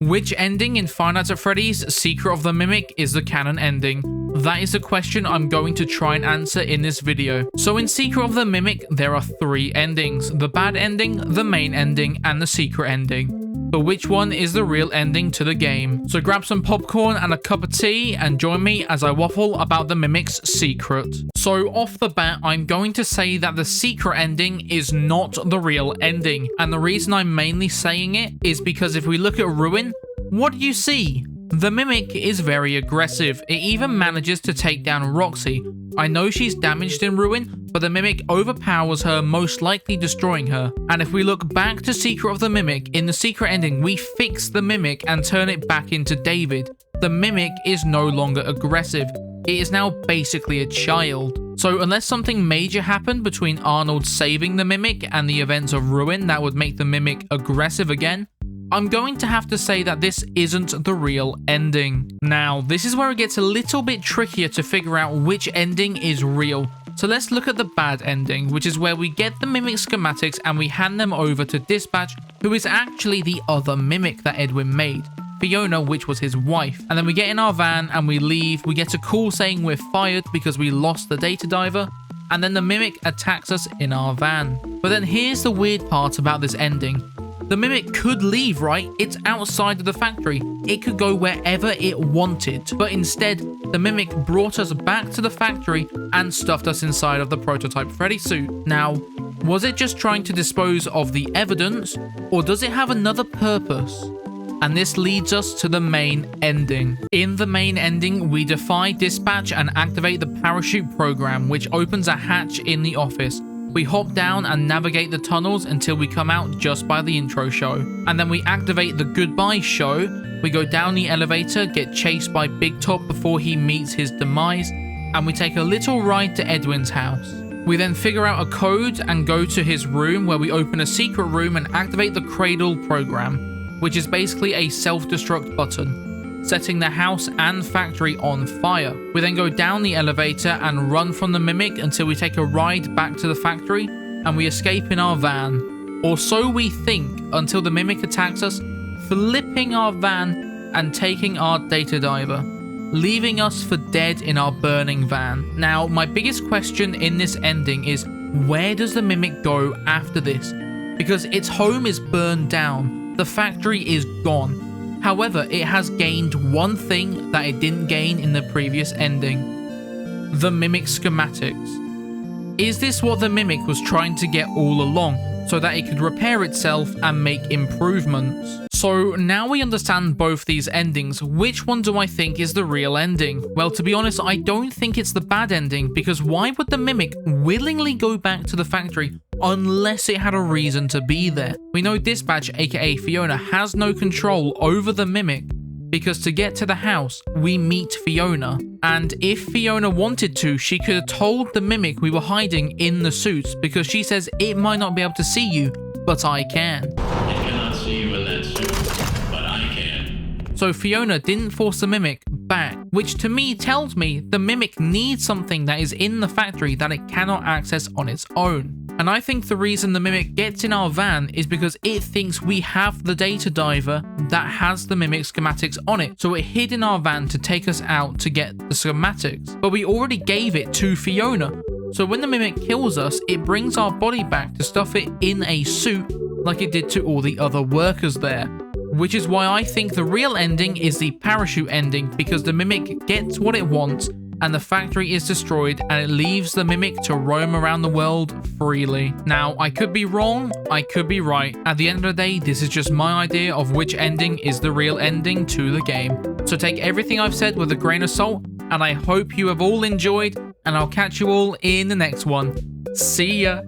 Which ending in Five Nights at Freddy's Secret of the Mimic is the canon ending? That is the question I'm going to try and answer in this video. So in Secret of the Mimic, there are 3 endings: the bad ending, the main ending, and the secret ending. But which one is the real ending to the game? So grab some popcorn and a cup of tea and join me as I waffle about the Mimic's secret. So off the bat, I'm going to say that the secret ending is not the real ending. And the reason I'm mainly saying it is because if we look at Ruin, what do you see? The Mimic is very aggressive. It even manages to take down Roxy. I know she's damaged in Ruin, but the Mimic overpowers her, most likely destroying her. And if we look back to Secret of the Mimic, in the secret ending, we fix the Mimic and turn it back into David. The Mimic is no longer aggressive. It is now basically a child. So unless something major happened between Arnold saving the Mimic and the events of Ruin that would make the Mimic aggressive again, I'm going to have to say that this isn't the real ending. Now, this is where it gets a little bit trickier to figure out which ending is real. So let's look at the bad ending, which is where we get the Mimic schematics and we hand them over to Dispatch, who is actually the other Mimic that Edwin made, Fiona, which was his wife. And then we get in our van and we leave. We get a call saying we're fired because we lost the data diver. And then the Mimic attacks us in our van. But then here's the weird part about this ending. The Mimic could leave, right? It's outside of the factory. It could go wherever it wanted. But instead, the Mimic brought us back to the factory and stuffed us inside of the prototype Freddy suit. Now, was it just trying to dispose of the evidence, or does it have another purpose? And this leads us to the main ending. In the main ending, we defy Dispatch and activate the parachute program, which opens a hatch in the office. We hop down and navigate the tunnels until we come out just by the intro show. And then we activate the goodbye show. We go down the elevator, get chased by Big Top before he meets his demise, and we take a little ride to Edwin's house. We then figure out a code and go to his room, where we open a secret room and activate the cradle program, which is basically a self-destruct button, setting the house and factory on fire. We then go down the elevator and run from the Mimic until we take a ride back to the factory and we escape in our van. Or so we think, until the Mimic attacks us, flipping our van and taking our data diver, leaving us for dead in our burning van. Now, my biggest question in this ending is, where does the Mimic go after this? Because its home is burned down, the factory is gone. However, it has gained one thing that it didn't gain in the previous ending: the Mimic schematics. Is this what the Mimic was trying to get all along, so that it could repair itself and make improvements? So now we understand both these endings. Which one do I think is the real ending? Well, to be honest, I don't think it's the bad ending, because why would the Mimic willingly go back to the factory unless it had a reason to be there? We know Dispatch, aka Fiona, has no control over the Mimic, because to get to the house, we meet Fiona. And if Fiona wanted to, she could have told the Mimic we were hiding in the suits, because she says it might not be able to see you, but I can. I cannot see you in that suit, but I can. So Fiona didn't force the Mimic back, which to me tells me the Mimic needs something that is in the factory that it cannot access on its own. And I think the reason the Mimic gets in our van is because it thinks we have the data diver that has the Mimic schematics on it. So it hid in our van to take us out to get the schematics. But we already gave it to Fiona. So when the Mimic kills us, it brings our body back to stuff it in a suit like it did to all the other workers there. Which is why I think the real ending is the parachute ending, because the Mimic gets what it wants and the factory is destroyed and it leaves the Mimic to roam around the world freely. Now, I could be wrong, I could be right. At the end of the day, this is just my idea of which ending is the real ending to the game. So take everything I've said with a grain of salt, and I hope you have all enjoyed, and I'll catch you all in the next one. See ya!